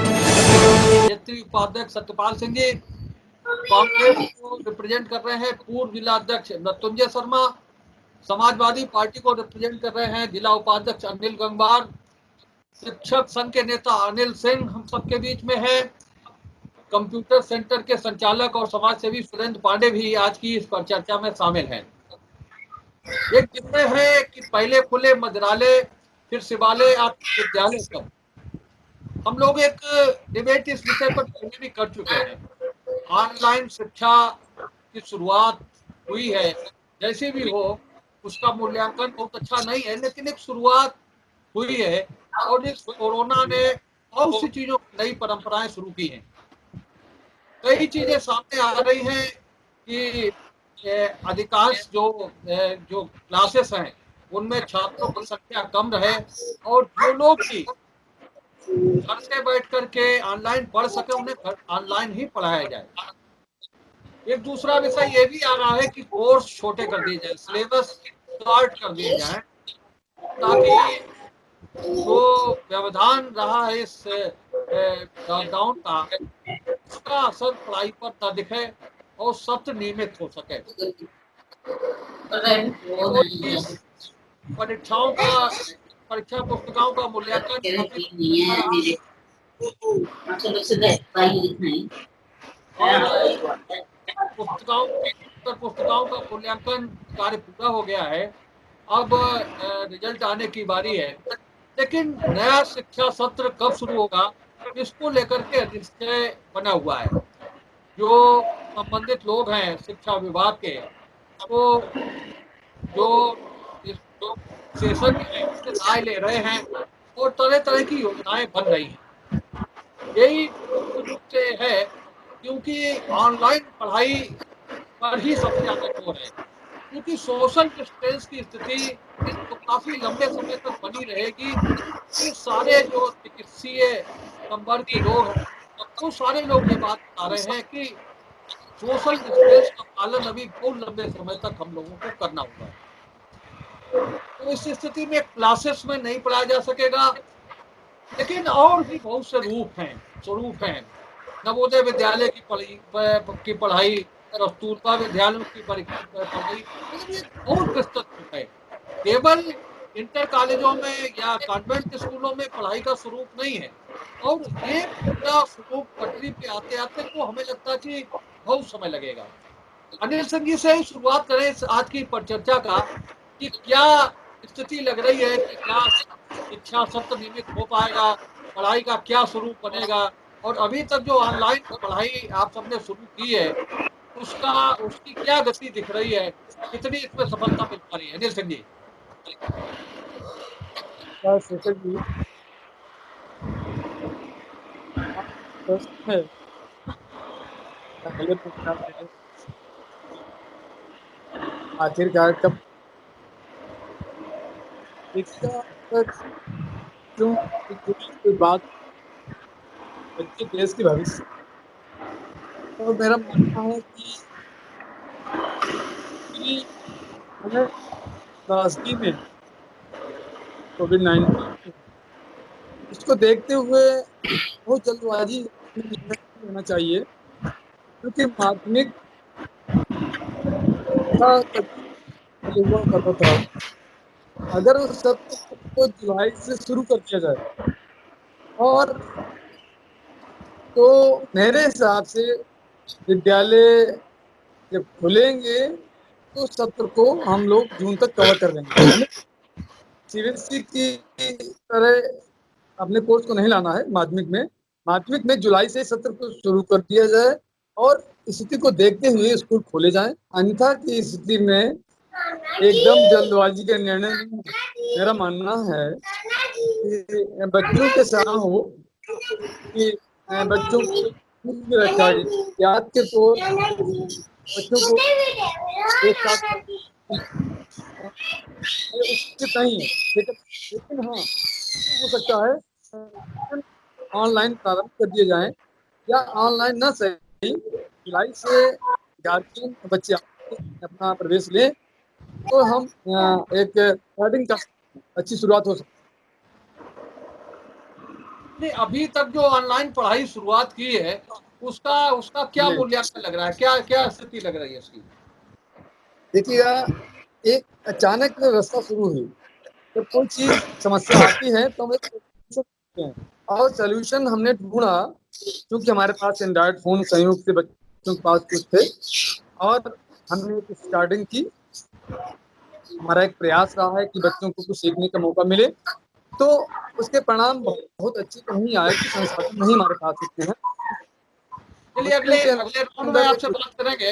क्षेत्रीय उपाध्यक्ष सत्यपाल सिंह जी, कांग्रेस को रिप्रेजेंट कर रहे हैं पूर्व जिला अध्यक्ष मृत्युंजय शर्मा, समाजवादी पार्टी को रिप्रेजेंट कर रहे हैं जिला उपाध्यक्ष अनिल गंगवार, शिक्षक संघ के नेता अनिल सिंह हम सबके बीच में है, कंप्यूटर सेंटर के संचालक और समाज सेवी सुरेंद्र पांडे भी आज की इस पर चर्चा में शामिल हैं। एक विषय है कि पहले खुले मदिरालय फिर शिवालय विद्यालय कब। हम लोग एक डिबेट इस विषय पर पहले भी कर चुके हैं। ऑनलाइन शिक्षा की शुरुआत हुई है, जैसे भी हो उसका मूल्यांकन बहुत अच्छा नहीं है, लेकिन एक शुरुआत हुई है और इस कोरोना ने बहुत सी चीजों की नई परंपराएं शुरू की हैं। कई चीजें सामने आ रही हैं कि अधिकांश जो क्लासेस हैं उनमें छात्रों की संख्या कम रहे और जो लोग भी घर से बैठ करके ऑनलाइन पढ़ सके उन्हें ऑनलाइन ही पढ़ाया जाए। एक दूसरा विषय ये भी आ रहा है कि कोर्स छोटे कर दिए जाए, सिलेबस शॉर्ट कर दिए जाए, ताकि जो व्यवधान रहा है इस लॉकडाउन का उसका असर पढ़ाई पर न दिखे और सत्र नियमित हो सके। तो इस परीक्षा पुस्तिकाओं का मूल्यांकन काफी रहा और पुस्तिकाओं का मूल्यांकन कार्य पूरा हो गया है। अब रिजल्ट आने की बारी है, लेकिन नया शिक्षा सत्र कब शुरू होगा इसको लेकर के निश्चय बना हुआ है। जो संबंधित लोग हैं शिक्षा विभाग के, वो जो इस विशेषज्ञ हैं उससे राय ले रहे हैं और तरह तरह की योजनाएं बन रही हैं। यही मुख्य रूप से है क्योंकि ऑनलाइन पढ़ाई पर ही सबसे ज्यादा जोर है, क्योंकि सोशल डिस्टेंस की स्थिति तो काफी लंबे समय तक बनी रहेगी। ये सारे जो चिकित्सीय संवर्ग के लोग हैं वो सारे लोग ये बात बता रहे हैं कि सोशल डिस्टेंस का पालन अभी बहुत लंबे समय तक हम लोगों को करना होगा। तो इस स्थिति में क्लासेस में नहीं पढ़ाया जा सकेगा, लेकिन और भी बहुत से स्वरूप हैं। नवोदय विद्यालय की पढ़ाई, कस्तूरबा विद्यालयों की पढ़ाई, मतलब ये बहुत विस्तृत रूप है। केवल इंटर कॉलेजों में या कॉन्वेंट स्कूलों में पढ़ाई का स्वरूप नहीं है, और ये पूरा स्वरूप पटरी पे आते आते तो हमें लगता है कि बहुत समय लगेगा। अनिल सिंह जी से शुरुआत करें आज की परिचर्चा का कि क्या स्थिति लग रही है कि क्या शिक्षा सत्र नियमित हो पाएगा, पढ़ाई का क्या स्वरूप बनेगा, और अभी तक जो ऑनलाइन पढ़ाई आप सबने शुरू की है उसकी क्या गति दिख रही है, कितनी इसमें सफलता मिल पा रही है? अनिल सिंह जी। शेखर जी, प्रश्न है पहले पूछना है आखिरकार कब इसका क्यों कोई बात बच्चे देश के भविष्य। तो मेरा मानना है कि हमें त्रासदी में कोविड-19 इसको देखते हुए बहुत जल्दबाजी में निर्णय नहीं लेना चाहिए, क्योंकि माध्यमिक का तभी हुआ करता था। अगर उस सत्र को जुलाई से शुरू कर दिया जाए और तो मेरे हिसाब से विद्यालय जब खुलेंगे तो सत्र को हम लोग जून तक कवर कर लेंगे। हमें सीबीएसई की तरह अपने कोर्स को नहीं लाना है। माध्यमिक में जुलाई से सत्र को शुरू कर दिया जाए और स्थिति को देखते हुए स्कूल खोले जाएं। अन्यथा की स्थिति में एकदम जल्दबाजी का निर्णय नहीं। मेरा मानना है कि बच्चों के साथ हो कि बच्चों को रखा याद के तो बच्चों को एक साथ उचित नहीं है, लेकिन हाँ हो सकता है ऑनलाइन प्रारंभ कर दिए जाएं या ऑनलाइन न सही जुलाई से गार्जियन बच्चे अपना प्रवेश लें तो हम एक स्टार्टिंग का अच्छी शुरुआत हो सकती नहीं, अभी तक जो ऑनलाइन पढ़ाई शुरुआत की है उसका उसका क्या जी मूल्यांकन लग रहा है, क्या क्या स्थिति लग रही है इसकी? देखिएगा, एक अचानक व्यवस्था शुरू हुई। जब कोई चीज समस्या आती है तो हम एक solution ढूंढते हैं, और सोल्यूशन हमने ढूंढा। क्योंकि हमारे पास एंड्रॉयड फोन संयोग से बच्चों के पास कुछ थे, और हमने एक स्टार्टिंग की। हमारा एक प्रयास रहा है कि बच्चों को कुछ सीखने का मौका मिले। तो उसके परिणाम बहुत अच्छे तो नहीं आए कि संसाधन नहीं हमारे पास इतने हैं। चलिए, बच्चों अगले के अगले राउंड में अंदर आपसे एक बात करेंगे।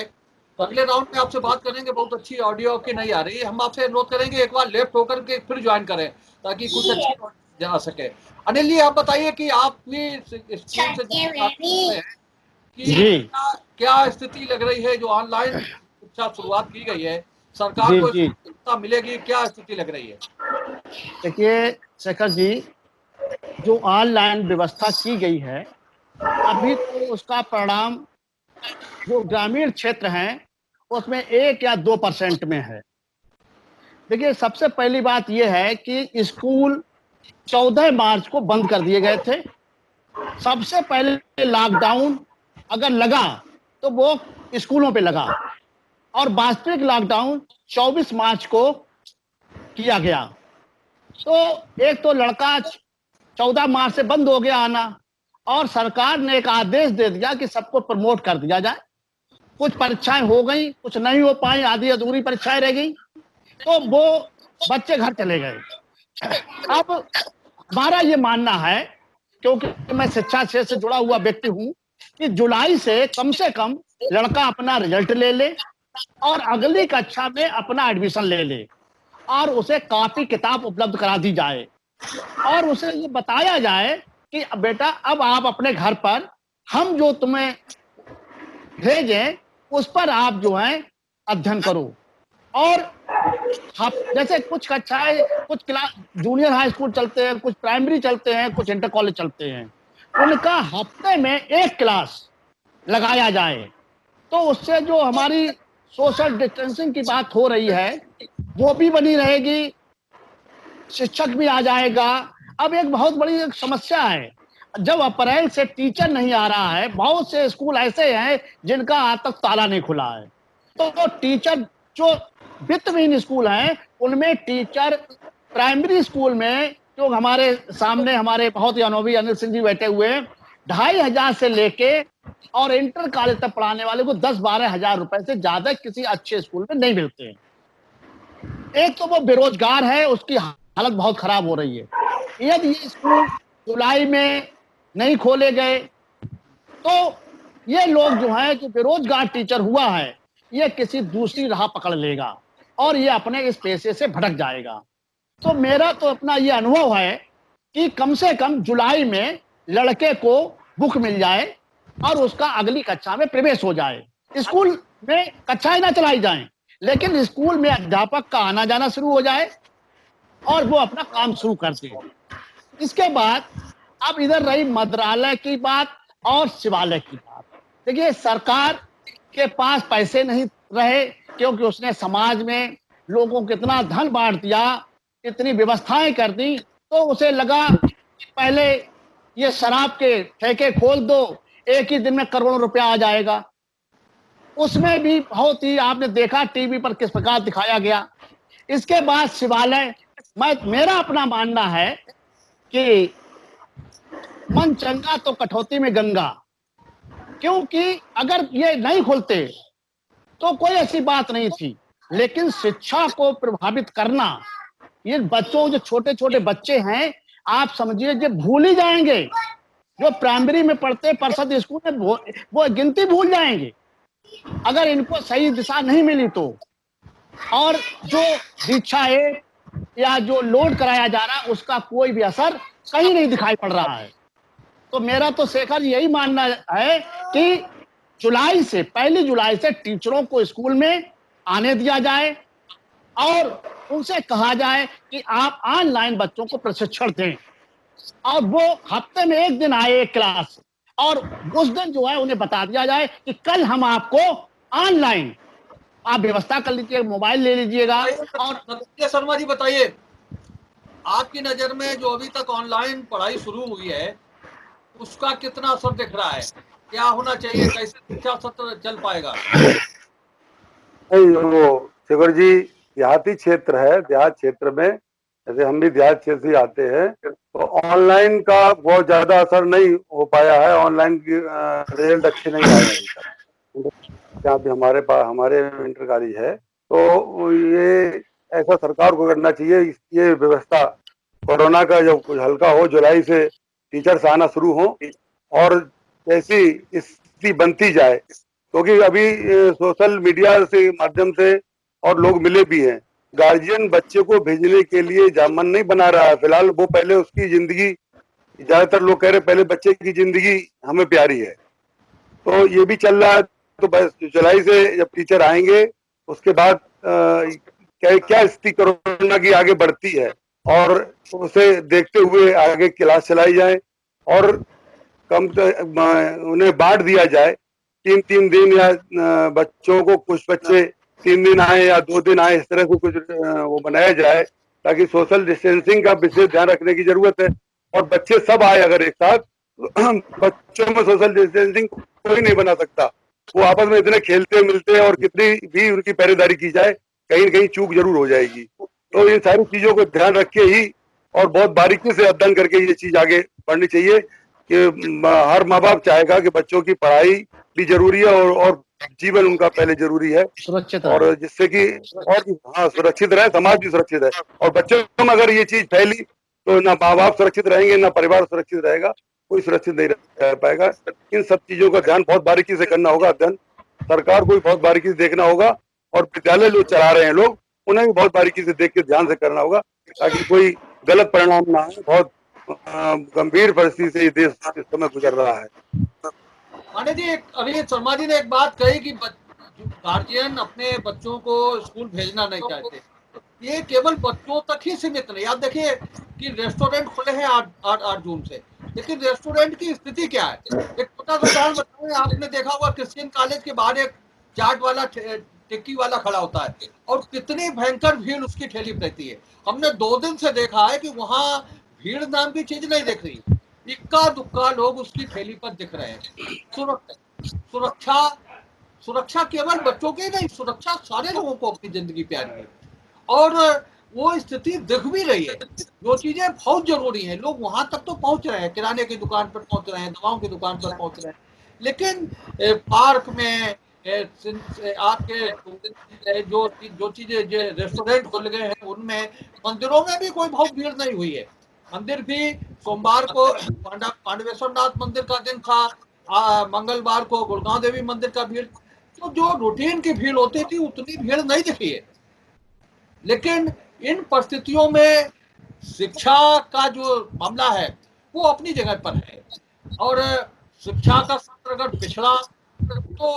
अगले राउंड में आपसे बात करेंगे। बहुत अच्छी ऑडियो आपकी नहीं आ रही है। हम आपसे अनुरोध करेंगे एक बार लेफ्ट होकर के फिर ज्वाइन करें, ताकि कुछ अच्छी जा सके। अनिल जी, आप बताइए कि आप भी स्कूल से जुड़े हैं कि जी क्या क्या स्थिति लग रही है जो ऑनलाइन शिक्षा शुरुआत की गई है, सरकार जी को जी। इसकी सहायता मिलेगी, क्या स्थिति लग रही है? देखिए शेखर जी, जो ऑनलाइन व्यवस्था की गई है, अभी तो उसका परिणाम जो ग्रामीण क्षेत्र हैं उसमें 1 या 2% में है। देखिए, सबसे पहली बात यह है कि स्कूल 14 मार्च को बंद कर दिए गए थे। सबसे पहले लॉकडाउन अगर लगा तो वो स्कूलों पे लगा, और वास्तविक लॉकडाउन 24 मार्च को किया गया। तो एक तो लड़का 14 मार्च से बंद हो गया आना, और सरकार ने एक आदेश दे दिया कि सबको प्रमोट कर दिया जाए। कुछ परीक्षाएं हो गई, कुछ नहीं हो पाई, आधी अधूरी परीक्षाएं रह गई, तो वो बच्चे घर चले गए। अब हमारा ये मानना है, क्योंकि मैं शिक्षा क्षेत्र से जुड़ा हुआ व्यक्ति हूं, कि जुलाई से कम लड़का अपना रिजल्ट ले ले और अगली कक्षा में अपना एडमिशन ले ले, और उसे कॉपी किताब उपलब्ध करा दी जाए, और उसे ये बताया जाए कि बेटा अब आप अपने घर पर हम जो तुम्हें भेजें उस पर आप जो है अध्ययन करो। और जैसे कुछ कक्षाएं, कुछ क्लास जूनियर हाई स्कूल चलते हैं, कुछ प्राइमरी चलते हैं, कुछ इंटर कॉलेज चलते हैं, उनका हफ्ते में एक क्लास लगाया जाए। तो उससे जो हमारी सोशल डिस्टेंसिंग की बात हो रही है वो भी बनी रहेगी, शिक्षक भी आ जाएगा। अब एक बहुत बड़ी एक समस्या है, जब अप्रैल से टीचर नहीं आ रहा है, बहुत से स्कूल ऐसे हैं जिनका आज तक ताला नहीं खुला है। तो टीचर जो वित्तहीन स्कूल हैं उनमें टीचर, प्राइमरी स्कूल में जो हमारे सामने हमारे बहुत ही अनुभवी अनिल सिंह जी बैठे हुए हैं, 2,500 से लेके और इंटर कॉलेज तक पढ़ाने वाले को 10-12 हजार रुपए से ज्यादा किसी अच्छे स्कूल में नहीं मिलते हैं। एक तो वो बेरोजगार है, उसकी हालत बहुत खराब हो रही है। यदि ये स्कूल जुलाई में नहीं खोले गए तो ये लोग जो है, जो बेरोजगार टीचर हुआ है, ये किसी दूसरी राह पकड़ लेगा और ये अपने इस पेशे से भटक जाएगा। तो मेरा तो अपना ये अनुभव है कि कम से कम जुलाई में लड़के को बुक मिल जाए और उसका अगली कक्षा में प्रवेश हो जाए। स्कूल में कक्षाएं ना चलाई जाएं, लेकिन स्कूल में अध्यापक का आना जाना शुरू हो जाए और वो अपना काम शुरू कर दे। इसके बाद अब इधर रही मंत्रालय की बात और शिवालय की बात। देखिए, सरकार के पास पैसे नहीं रहे, क्योंकि उसने समाज में लोगों को इतना धन बांट दिया, इतनी व्यवस्थाएं कर दी, तो उसे लगा कि पहले ये शराब के ठेके खोल दो, एक ही दिन में करोड़ों रुपया आ जाएगा। उसमें भी बहुत ही आपने देखा टीवी पर किस प्रकार दिखाया गया। इसके बाद शिवालय, मेरा अपना मानना है कि मन चंगा तो कठौती में गंगा, क्योंकि अगर ये नहीं खुलते तो कोई ऐसी बात नहीं थी, लेकिन शिक्षा को प्रभावित करना, ये बच्चों, जो छोटे छोटे बच्चे हैं, आप समझिए ये भूल ही जाएंगे। जो प्राइमरी में पढ़ते परिषद स्कूल में वो गिनती भूल जाएंगे अगर इनको सही दिशा नहीं मिली तो। और जो दीक्षा है या जो लोड कराया जा रहा है उसका कोई भी असर कहीं नहीं दिखाई पड़ रहा है। तो मेरा तो शेखर यही मानना है कि पहली जुलाई से टीचरों को स्कूल में आने दिया जाए और उनसे कहा जाए कि आप ऑनलाइन बच्चों को प्रशिक्षण दें, और वो हफ्ते में एक दिन आए एक क्लास, और उस दिन जो है उन्हें बता दिया जाए कि कल हम आपको ऑनलाइन आप व्यवस्था कर लीजिए, मोबाइल ले लीजिएगा। और सत्य शर्मा जी, बताइए, आपकी नजर में जो अभी तक ऑनलाइन पढ़ाई शुरू हुई है उसका कितना असर दिख रहा है? क्या होना चाहिए? कैसे शिक्षा सत्र चल पाएगा? नहीं, वो शेखर जी देहाती क्षेत्र है, देहात क्षेत्र में, जैसे हम भी देहात क्षेत्र से आते हैं, तो ऑनलाइन का बहुत ज्यादा असर नहीं हो पाया है। ऑनलाइन की रिजल्ट अच्छे नहीं आए अभी तक। जहाँ भी हमारे पास हमारे इंटर कॉलेज है, तो ये ऐसा सरकार को करना चाहिए। ये व्यवस्था कोरोना का जब कुछ हल्का हो, जुलाई से टीचर्स आना शुरू हो, और जैसी स्थिति बनती जाए, क्योंकि अभी सोशल मीडिया से माध्यम से और लोग मिले भी हैं, गार्जियन बच्चे को भेजने के लिए मन नहीं बना रहा है फिलहाल। वो पहले उसकी जिंदगी, ज्यादातर लोग कह रहे हैं पहले बच्चे की जिंदगी हमें प्यारी है, तो ये भी चल रहा है। तो बस जुलाई से जब टीचर आएंगे, उसके बाद क्या क्या स्थिति कोरोना की आगे बढ़ती है, और उसे देखते हुए आगे क्लास चलाई जाए, और कम उन्हें बांट दिया जाए 3-3 दिन, या बच्चों को कुछ बच्चे 3 दिन आए या 2 दिन आए, इस तरह से कुछ वो बनाया जाए, ताकि सोशल डिस्टेंसिंग का विशेष ध्यान रखने की जरूरत है। और बच्चे सब आए अगर एक साथ, बच्चों में सोशल डिस्टेंसिंग कोई नहीं बना सकता। वो आपस में इतने खेलते मिलते हैं, और कितनी भी उनकी पहरेदारी की जाए, कहीं न कहीं चूक जरूर हो जाएगी। तो इन सारी चीजों को ध्यान रख के ही और बहुत बारीकी से अध्ययन करके ये चीज आगे बढ़नी चाहिए, कि हर माँ बाप चाहेगा कि बच्चों की पढ़ाई भी जरूरी है, और जीवन उनका पहले जरूरी है, सुरक्षित और रहे। जिससे कि और हाँ सुरक्षित रहे, समाज भी सुरक्षित है। और बच्चों में अगर ये चीज फैली, तो ना माँ बाप सुरक्षित रहेंगे, ना परिवार सुरक्षित रहेगा, कोई सुरक्षित नहीं रह पाएगा। इन सब चीजों का ध्यान बहुत बारीकी से करना होगा, अध्ययन सरकार को भी बहुत बारीकी से देखना होगा, और विद्यालय जो चला रहे हैं लोग, उन्हें भी बहुत बारीकी से देख के ध्यान से करना होगा, ताकि कोई गलत परिणाम ना आए। बहुत गंभीर परिस्थिति से ये देश इस समय गुजर रहा है। माने जी, अभी शर्मा जी ने एक बात कही कि गार्जियन अपने बच्चों को स्कूल भेजना नहीं चाहते। ये केवल बच्चों तक ही सीमित नहीं। आप देखिए कि रेस्टोरेंट खुले हैं 8 जून से, लेकिन रेस्टोरेंट की स्थिति क्या है? एक छोटा सा उदाहरण बताऊं, आपने देखा होगा क्रिश्चियन कॉलेज के बाहर एक चाट वाला टिक्की वाला खड़ा होता है, और कितनी भयंकर भीड़ उसकी ठेली पर रहती है। हमने 2 दिन से देखा है कि वहां भीड़ नाम की चीज नहीं दिख रही, इक्का दुक्का लोग उसकी ठेली पर दिख रहे हैं। सुरक्षा सुरक्षा केवल बच्चों की नहीं, सुरक्षा सारे लोगों को अपनी जिंदगी प्यारी है, और वो स्थिति दिख भी रही है। जो चीजें बहुत जरूरी है, लोग वहां तक तो पहुंच रहे हैं, किराने की दुकान पर पहुंच रहे हैं, दवाओं की दुकान पर पहुंच रहे हैं, लेकिन पार्क में आपके जो जो चीजें जो रेस्टोरेंट खुल गए हैं उनमें, मंदिरों में भी कोई बहुत भीड़ नहीं हुई है। मंदिर भी सोमवार को पांडवेश्वर नाथ मंदिर का दिन था, मंगलवार को गुड़गांव देवी मंदिर का भीड़, तो जो रूटीन की भीड़ होती थी उतनी भीड़ नहीं दिखी है। लेकिन इन परिस्थितियों में शिक्षा का जो मामला है वो अपनी जगह पर है, और शिक्षा का सत्र अगर पिछड़ा तो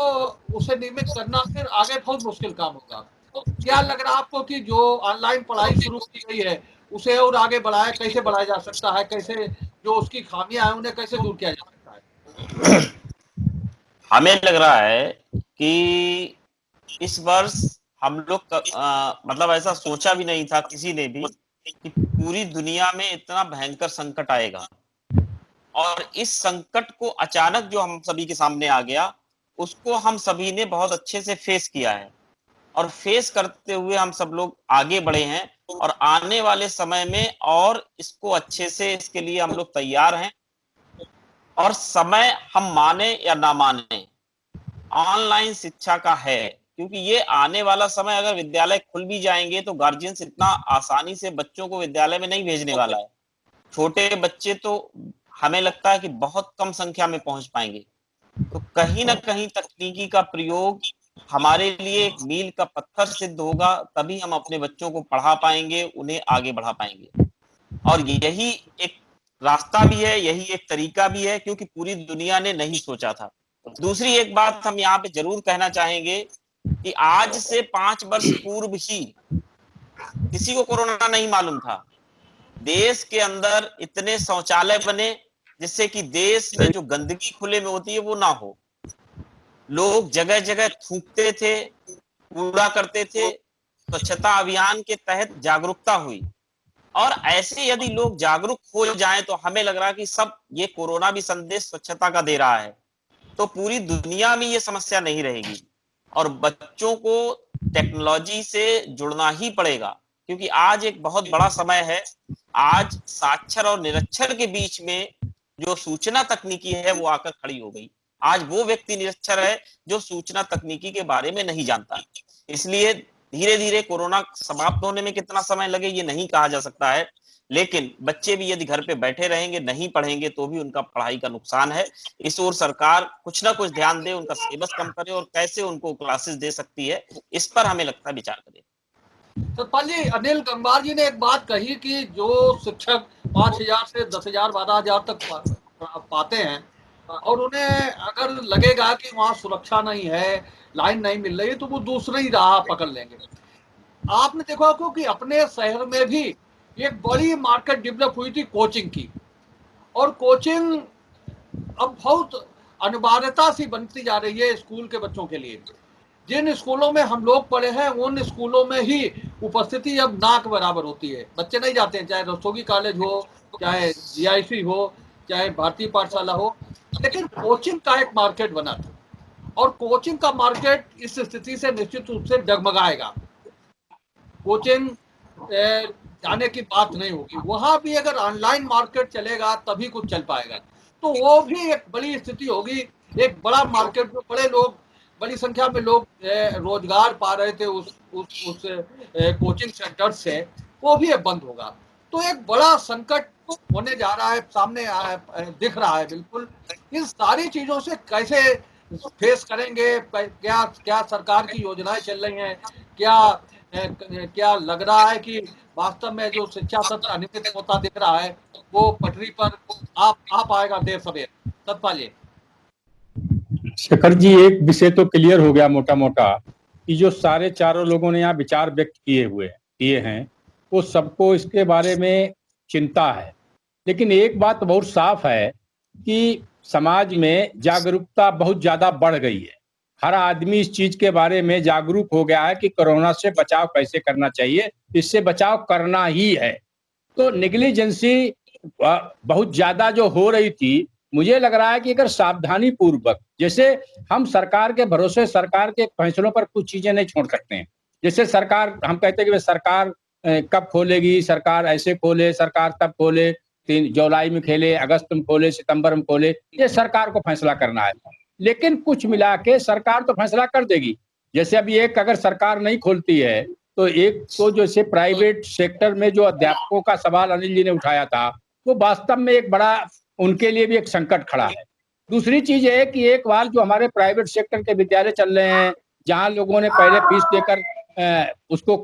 उसे नियमित करना फिर आगे बहुत मुश्किल काम होगा। तो क्या लग रहा है आपको कि जो ऑनलाइन पढ़ाई शुरू की गई है उसे और आगे बढ़ाया कैसे बढ़ाया जा सकता है? कैसे जो उसकी खामियां हैं उन्हें कैसे दूर किया जा सकता है? हमें लग रहा है कि इस वर्ष हम लोग मतलब ऐसा सोचा भी नहीं था किसी ने भी कि पूरी दुनिया में इतना भयंकर संकट आएगा, और इस संकट को अचानक जो हम सभी के सामने आ गया, उसको हम सभी ने बहुत अच्छे से फेस किया है, और फेस करते हुए हम सब लोग आगे बढ़े हैं, और आने वाले समय में और इसको अच्छे से, इसके लिए हम लोग तैयार हैं। और समय हम माने या ना माने ऑनलाइन शिक्षा का है, क्योंकि ये आने वाला समय, अगर विद्यालय खुल भी जाएंगे तो गार्जियंस इतना आसानी से बच्चों को विद्यालय में नहीं भेजने वाला है। छोटे बच्चे तो हमें लगता है कि बहुत कम संख्या में पहुंच पाएंगे, तो कहीं ना कहीं तकनीकी का प्रयोग हमारे लिए एक मील का पत्थर सिद्ध होगा, तभी हम अपने बच्चों को पढ़ा पाएंगे, उन्हें आगे बढ़ा पाएंगे। और यही एक रास्ता भी है, यही एक तरीका भी है, क्योंकि पूरी दुनिया ने नहीं सोचा था। दूसरी एक बात हम यहाँ पे जरूर कहना चाहेंगे कि आज से 5 वर्ष पूर्व ही किसी को कोरोना नहीं मालूम था। देश के अंदर इतने शौचालय बने जिससे कि देश में जो गंदगी खुले में होती है वो ना हो। लोग जगह जगह थूकते थे, कूड़ा करते थे। स्वच्छता अभियान के तहत जागरूकता हुई, और ऐसे यदि लोग जागरूक हो जाएं तो हमें लग रहा है कि सब ये कोरोना भी संदेश स्वच्छता का दे रहा है, तो पूरी दुनिया में ये समस्या नहीं रहेगी। और बच्चों को टेक्नोलॉजी से जुड़ना ही पड़ेगा, क्योंकि आज एक बहुत बड़ा समय है। आज साक्षर और निरक्षर के बीच में जो सूचना तकनीकी है वो आकर खड़ी हो गई। आज वो व्यक्ति निरक्षर है जो सूचना तकनीकी के बारे में नहीं जानता। इसलिए धीरे धीरे कोरोना समाप्त होने में कितना समय लगे ये नहीं कहा जा सकता है, लेकिन बच्चे भी यदि घर पे बैठे रहेंगे, नहीं पढ़ेंगे, तो भी उनका पढ़ाई का नुकसान है। इस ओर सरकार कुछ ना कुछ ध्यान दे, उनका सिलेबस कम करे और कैसे उनको क्लासेस दे सकती है, इस पर हमें लगता है विचार करे। सतपाल जी, अनिल गंगवार जी ने एक बात कही कि जो शिक्षक 5,000 से 10,000 12,000 तक पाते हैं और उन्हें अगर लगेगा कि वहाँ सुरक्षा नहीं है, लाइन नहीं मिल रही, तो वो दूसरी राह पकड़ लेंगे। आपने देखा क्योंकि अपने शहर में भी एक बड़ी मार्केट डेवलप हुई थी कोचिंग की, और कोचिंग अब बहुत अनिवार्यता सी बनती जा रही है स्कूल के बच्चों के लिए। जिन स्कूलों में हम लोग पढ़े हैं उन स्कूलों में ही उपस्थिति अब ना के बराबर होती है, बच्चे नहीं जाते हैं, चाहे रस्तोगी कॉलेज हो, चाहे जीआईसी हो, चाहे भारतीय पाठशाला हो। लेकिन कोचिंग का एक मार्केट बना था, और कोचिंग का मार्केट इस स्थिति से निश्चित रूप से डगमगाएगा। कोचिंग जाने की बात नहीं होगी, वहां भी अगर ऑनलाइन मार्केट चलेगा तभी कुछ चल पाएगा, तो वो भी एक बड़ी स्थिति होगी। एक बड़ा मार्केट में बड़े लोग, बड़ी संख्या में लोग रोजगार पा रहे थे उस कोचिंग सेंटर से, वो भी अब बंद होगा। तो एक बड़ा संकट होने जा रहा है, सामने दिख रहा है बिल्कुल। इन सारी चीजों से कैसे फेस करेंगे, क्या क्या सरकार की योजनाएं चल रही हैं, क्या लग रहा है कि वास्तव में जो शिक्षा सत्र अनियमित होता दिख रहा है वो पटरी पर आ पाएगा देर सवेर? सतपाल जी। शेखर जी, एक विषय तो क्लियर हो गया मोटा मोटा कि जो सारे चारों लोगों ने यहाँ विचार व्यक्त किए हैं वो सबको इसके बारे में चिंता है। लेकिन एक बात बहुत साफ है कि समाज में जागरूकता बहुत ज्यादा बढ़ गई है। हर आदमी इस चीज के बारे में जागरूक हो गया है कि कोरोना से बचाव कैसे करना चाहिए, इससे बचाव करना ही है। तो नेग्लिजेंसी बहुत ज्यादा जो हो रही थी, मुझे लग रहा है कि अगर सावधानी पूर्वक, जैसे हम सरकार के भरोसे, सरकार के फैसलों पर कुछ चीजें नहीं छोड़ सकते हैं। जैसे सरकार, हम कहते हैं कि सरकार कब खोलेगी, सरकार ऐसे खोले, सरकार तब खोले, 3 जुलाई में खेले, अगस्त में खोले, सितंबर में खोले, ये सरकार को फैसला करना है। लेकिन कुछ मिला के सरकार तो फैसला कर देगी। जैसे अभी एक अगर सरकार नहीं खोलती है तो एक तो जैसे प्राइवेट सेक्टर में जो अध्यापकों का सवाल अनिल जी ने उठाया था, वो वास्तव में एक बड़ा उनके लिए भी एक संकट खड़ा है। दूसरी चीज है कि एक बार जो हमारे प्राइवेट सेक्टर के विद्यालय चल रहे हैं, जहां लोगों ने पहले फीस देकर उसको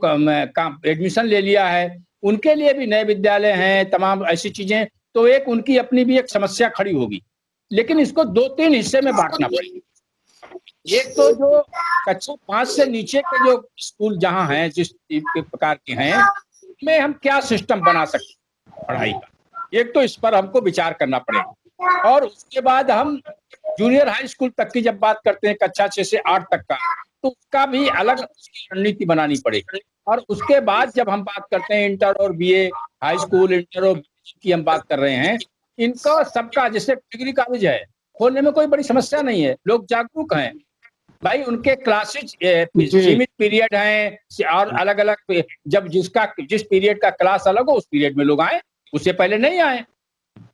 एडमिशन ले लिया है, उनके लिए भी नए विद्यालय हैं, तमाम ऐसी चीजें, तो एक उनकी अपनी भी एक समस्या खड़ी होगी। लेकिन इसको 2-3 हिस्से में बांटना पड़ेगा। एक तो जो कक्षा 5 से नीचे के जो स्कूल जहां हैं, जिस प्रकार के हैं, में हम क्या सिस्टम बना सकते हैं पढ़ाई का, एक तो इस पर हमको विचार करना पड़ेगा। और उसके बाद हम जूनियर हाई स्कूल तक की जब बात करते हैं, कक्षा 6 से 8 तक का, तो उसका भी अलग रणनीति बनानी पड़ेगी। और उसके बाद जब हम बात करते हैं इंटर और बीए, हाई स्कूल, इंटर और बीए की हम बात कर रहे हैं, इनका सबका, जैसे डिग्री कॉलेज है, खोलने में कोई बड़ी समस्या नहीं है, लोग जागरूक हैं भाई, उनके क्लासेज सीमित पीरियड हैं और अलग अलग, जब जिस पीरियड का क्लास अलग हो उस पीरियड में लोग आए, उससे पहले नहीं आए।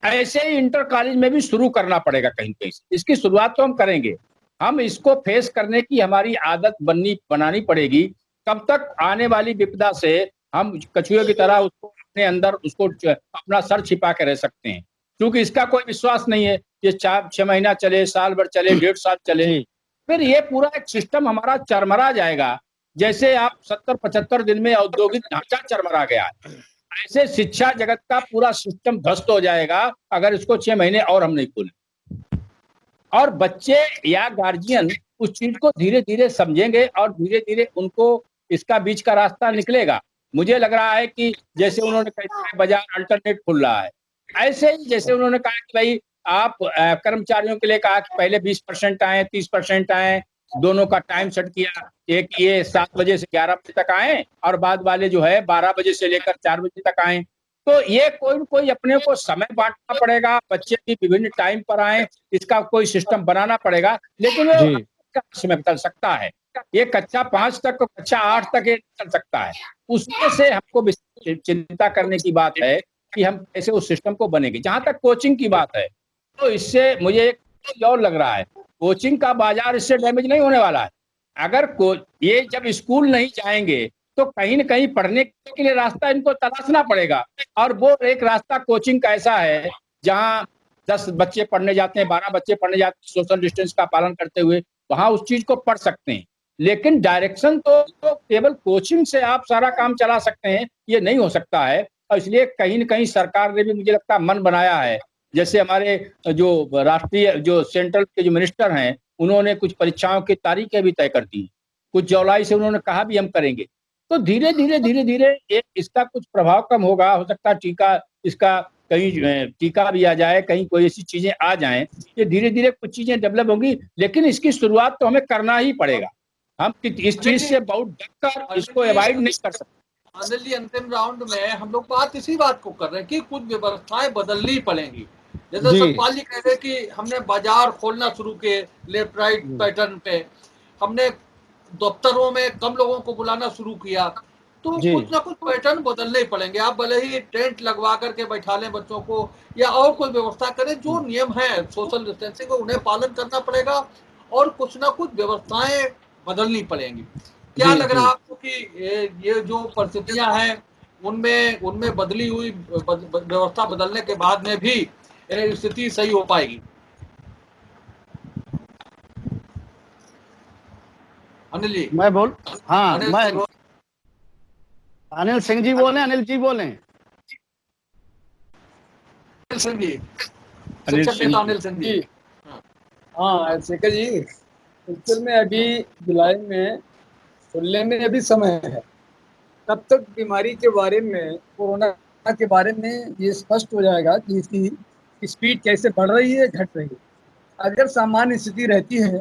ऐसे ही इंटर कॉलेज में भी शुरू करना पड़ेगा कहीं कहीं से। इसकी शुरुआत तो हम करेंगे, हम इसको फेस करने की हमारी आदत बनानी पड़ेगी। कब तक आने वाली विपदा से हम कछुए की तरह उसको अपने अंदर, उसको अपना सर छिपा के रह सकते हैं, क्योंकि इसका कोई विश्वास नहीं है। ये 4-6 महीना चले, साल भर चले, 1.5 साल चले, फिर ये पूरा एक सिस्टम हमारा चरमरा जाएगा। जैसे आप 70-75 दिन में औद्योगिक ढांचा चरमरा गया है, ऐसे शिक्षा जगत का पूरा सिस्टम ध्वस्त हो जाएगा अगर इसको 6 महीने और हम नहीं खोलें। और बच्चे या गार्जियन उस चीज को धीरे धीरे समझेंगे और धीरे धीरे उनको इसका बीच का रास्ता निकलेगा। मुझे लग रहा है कि जैसे उन्होंने कहा बाजार अल्टरनेट खुल रहा है, ऐसे ही जैसे उन्होंने कहा कि भाई आप कर्मचारियों के लिए कहा कि पहले 20% आए, 30% आए, दोनों का टाइम सेट किया, एक ये 7 बजे से 11 बजे तक आए और बाद वाले जो है 12 बजे से लेकर 4 बजे तक आए। तो ये कोई न कोई अपने को समय बांटना पड़ेगा, बच्चे भी विभिन्न टाइम पर आए, इसका कोई सिस्टम बनाना पड़ेगा। लेकिन वो जी समय बदल सकता है, ये कक्षा 5 तक, कक्षा 8 तक ये चल सकता है। उसमें से हमको चिंता करने की बात है कि हम कैसे उस सिस्टम को बनेंगे। जहां तक कोचिंग की बात है, तो इससे मुझे एक चीज और लग रहा है, कोचिंग का बाजार इससे डैमेज नहीं होने वाला है। अगर ये जब स्कूल नहीं जाएंगे तो कहीं न कहीं पढ़ने के लिए रास्ता इनको तलाशना पड़ेगा, और वो एक रास्ता कोचिंग का ऐसा है जहां 10 बच्चे पढ़ने जाते हैं, 12 बच्चे पढ़ने जाते हैं, सोशल डिस्टेंस का पालन करते हुए वहां उस चीज को पढ़ सकते हैं। लेकिन डायरेक्शन तो केवल कोचिंग से आप सारा काम चला सकते हैं, ये नहीं हो सकता है। और इसलिए कहीं न कहीं सरकार ने भी मुझे लगता है मन बनाया है। जैसे हमारे जो राष्ट्रीय जो सेंट्रल के जो मिनिस्टर हैं, उन्होंने कुछ परीक्षाओं की तारीखें भी तय कर दी, कुछ जुलाई से उन्होंने कहा भी हम करेंगे। तो धीरे-धीरे एक इसका कुछ प्रभाव कम होगा, हो सकता है टीका इसका कहीं टीका भी आ जाए, कहीं कोई ऐसी चीजें आ जाएं, ये धीरे-धीरे कुछ चीजें डेवलप होंगी, लेकिन इसकी शुरुआत तो हमें करना ही पड़ेगा। हम इस चीज से बहुत डरकर इसको अवॉइड नहीं कर सकते। अनिल जी, अंतिम राउंड में हम लोग बात इसी बात को कर रहे हैं कि कुछ व्यवस्थाएं बदलनी पड़ेंगी। जैसे सतपाल जी कह रहे कि हमने बाजार खोलना शुरू किए लेफ्ट राइट पैटर्न पे, हमने दफ्तरों में कम लोगों को बुलाना शुरू किया, तो कुछ ना कुछ पैटर्न बदलने ही पड़ेंगे। आप भले ही टेंट लगवा करके बैठा लें बच्चों को, या और कोई व्यवस्था करें, जो नियम है सोशल डिस्टेंसिंग उन्हें पालन करना पड़ेगा, और कुछ ना कुछ व्यवस्थाएं बदलनी पड़ेंगी। क्या लग रहा है आपको कि ये जो परिस्थितियां हैं उनमें बदली हुई व्यवस्था बदलने के बाद में भी स्थिति सही हो पाएगी? अनिल जी, मैं बोल हाँ अनिल मैं सिंह, अनिल सिंह जी बोले, अनिल जी बोले। अनिल सिंह जी, अनिल शिक्षक सिंह नेता अनिल सिंह जी। हाँ शेखर जी, एक्चुअल में अभी जुलाई में खुलने में अभी समय है। तब तक बीमारी के बारे में, कोरोना के बारे में ये स्पष्ट हो जाएगा कि इसकी स्पीड कैसे बढ़ रही है, घट रही है। अगर सामान्य स्थिति रहती है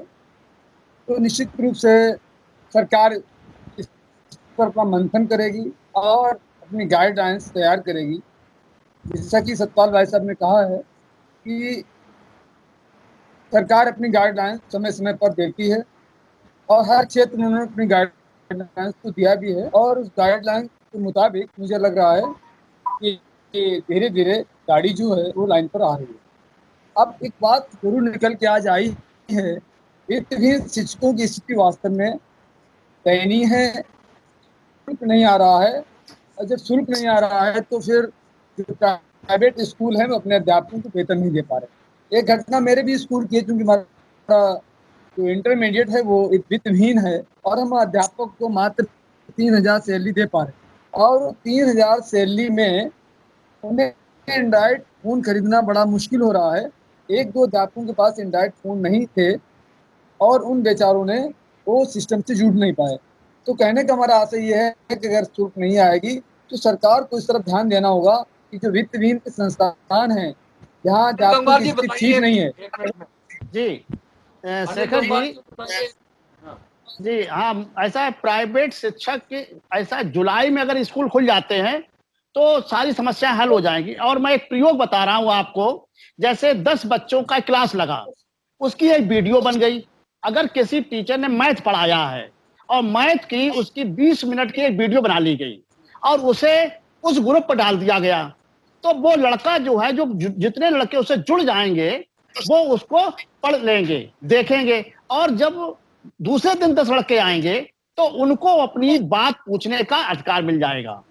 तो निश्चित रूप से सरकार इस पर अपना मंथन करेगी और अपनी गाइडलाइंस तैयार करेगी। जैसा कि सतपाल भाई साहब ने कहा है कि सरकार अपनी गाइडलाइंस समय समय पर देती है, और हर क्षेत्र में उन्होंने अपनी गाइडलाइंस को दिया भी है, और उस गाइडलाइंस के मुताबिक मुझे लग रहा है कि धीरे धीरे गाड़ी जो है वो लाइन पर आ रही है। अब एक बात जरूर निकल के आज आई है, वित्तहीन शिक्षकों की स्थिति वास्तव में दयनीय है। शुल्क नहीं आ रहा है, और जब शुल्क नहीं आ रहा है तो फिर जो प्राइवेट स्कूल है वो अपने अध्यापकों को वेतन नहीं दे पा रहे। एक घटना मेरे भी स्कूल की है, क्योंकि हमारा जो इंटरमीडिएट है वो वित्तहीन है, और हम अध्यापक को मात्र 3,000 सैलरी दे पा रहे, और 3,000 सैलरी में उन्हें एंड्रॉइड फोन खरीदना बड़ा मुश्किल हो रहा है। एक दो अध्यापकों के पास एंड्रॉइड फोन नहीं थे, और उन बेचारों ने वो सिस्टम से जुड़ नहीं पाए। तो कहने का हमारा आशय ये है कि अगर शुल्क नहीं आएगी तो सरकार को इस तरफ ध्यान देना होगा कि जो वित्तहीन के संस्थान हैं, जहाँ अध्यापकों की स्थिति ठीक नहीं है। जी शेखर जी हाँ, ऐसा है, प्राइवेट शिक्षक के ऐसा जुलाई में अगर स्कूल खुल जाते हैं तो सारी समस्याएं हल हो जाएंगी। और मैं एक प्रयोग बता रहा हूँ आपको, जैसे 10 बच्चों का क्लास लगा, उसकी एक वीडियो बन गई। अगर किसी टीचर ने मैथ पढ़ाया है और मैथ की उसकी 20 मिनट की एक वीडियो बना ली गई और उसे उस ग्रुप पर डाल दिया गया, तो वो लड़का जो है, जो जितने लड़के उससे जुड़ जाएंगे वो उसको पढ़ लेंगे, देखेंगे, और जब दूसरे दिन 10 लड़के आएंगे तो उनको अपनी बात पूछने का अधिकार मिल जाएगा।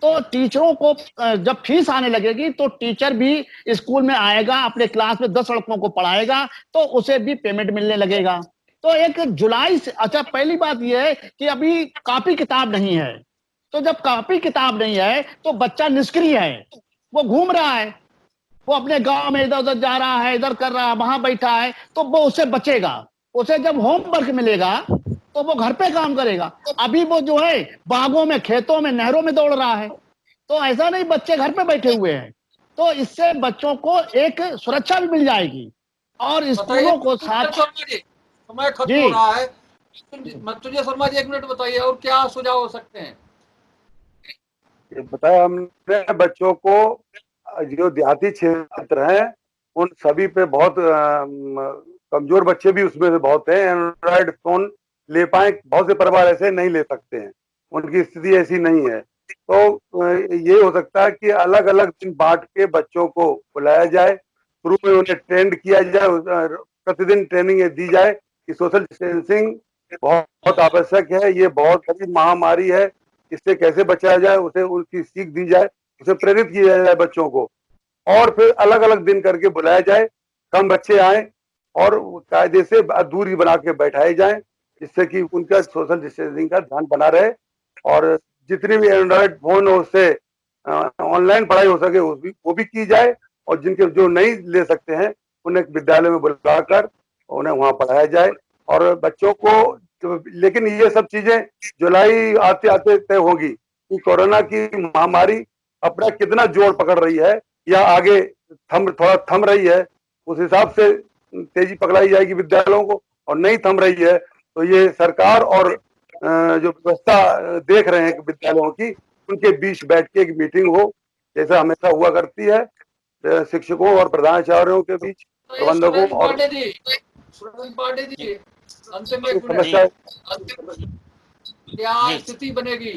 तो टीचरों को जब फीस आने लगेगी तो टीचर भी स्कूल में आएगा, अपने क्लास में 10 लड़कों को पढ़ाएगा, तो उसे भी पेमेंट मिलने लगेगा। तो एक जुलाई से, अच्छा पहली बात यह है कि अभी कॉपी किताब नहीं है, तो जब कॉपी किताब नहीं है तो बच्चा निष्क्रिय है, वो घूम रहा है, वो अपने गांव में इधर उधर जा रहा है, इधर कर रहा है, वहां बैठा है, तो वो उससे बचेगा। उसे जब होमवर्क मिलेगा तो वो घर पे काम करेगा। अभी वो जो है बागों में, खेतों में, नहरों में दौड़ रहा है। तो ऐसा नहीं, बच्चे घर पे बैठे हुए हैं। तो इससे बच्चों को एक सुरक्षा भी मिल जाएगी, और स्कूलों को साथ। समय खत्म हो रहा है, तुझे शर्मा जी 1 मिनट बताइए, और क्या सुझाव हो सकते हैं? ये बताया हमने बच्चों को, जो देहाती क्षेत्र हैं उन सभी पे बहुत कमजोर बच्चे भी उसमें से बहुत हैं, एंड्रॉइड फोन ले पाए, बहुत से परिवार ऐसे नहीं ले सकते हैं, उनकी स्थिति ऐसी नहीं है। तो ये हो सकता है कि अलग अलग दिन बांट के बच्चों को बुलाया जाए, शुरू में उन्हें ट्रेंड किया जाए, प्रतिदिन ट्रेनिंग दी जाए कि सोशल डिस्टेंसिंग बहुत आवश्यक है, ये बहुत बड़ी महामारी है, इससे कैसे बचाया जाए, उसे उसकी सीख दी जाए, उसे प्रेरित किया जाए बच्चों को, और फिर अलग अलग दिन करके बुलाया जाए, कम बच्चे आए और कायदे से दूरी बना के बैठाए जाए, जिससे कि उनका सोशल डिस्टेंसिंग का ध्यान बना रहे, और जितनी भी एंड्रॉइड फोन हो उससे ऑनलाइन पढ़ाई हो सके वो भी की जाए, और जिनके जो नहीं ले सकते हैं उन्हें विद्यालय में बुलाकर उन्हें वहां पढ़ाया जाए। और बच्चों को, लेकिन ये सब चीजें जुलाई आते आते तय होगी कि कोरोना की महामारी अपना कितना जोर पकड़ रही है या आगे थोड़ा थम रही है, उस हिसाब से तेजी पकड़ाई जाएगी विद्यालयों को, और नहीं थम रही है तो ये सरकार और जो व्यवस्था देख रहे हैं विद्यालयों की, उनके बीच बैठ के एक मीटिंग हो, जैसा हमेशा हुआ करती है, शिक्षकों और प्रधानाचार्यों के बीच, प्रबंधकों और अंतिम में समस्या। क्या स्थिति बनेगी,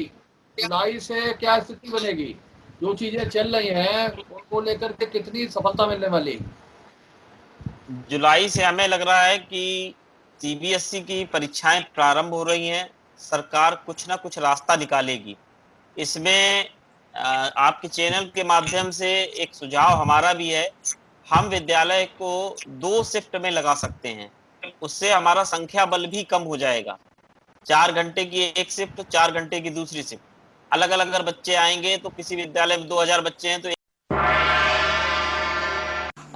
जुलाई से क्या स्थिति बनेगी, जो चीजें चल रही हैं उनको लेकर के कितनी सफलता मिलने वाली? जुलाई से हमें लग रहा है कि सीबीएसई की परीक्षाएं प्रारंभ हो रही हैं, सरकार कुछ ना कुछ रास्ता निकालेगी। इसमें आपके चैनल के माध्यम से एक सुझाव हमारा भी है, हम विद्यालय को 2 शिफ्ट में लगा सकते हैं, उससे हमारा संख्या बल भी कम हो जाएगा। 4 घंटे की एक शिफ्ट, 4 घंटे की दूसरी शिफ्ट, अलग अलग अगर बच्चे आएंगे तो किसी विद्यालय में 2000 बच्चे हैं तो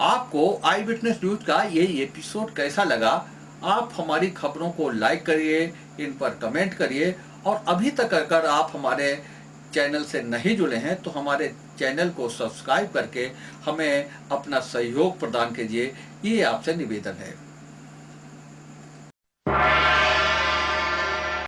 आपको आई विटनेस न्यूज का ये एपिसोड कैसा लगा? आप हमारी खबरों को लाइक करिए, इन पर कमेंट करिए, और अभी तक अगर आप हमारे चैनल से नहीं जुड़े हैं तो हमारे चैनल को सब्सक्राइब करके हमें अपना सहयोग प्रदान कीजिए, ये आपसे निवेदन है।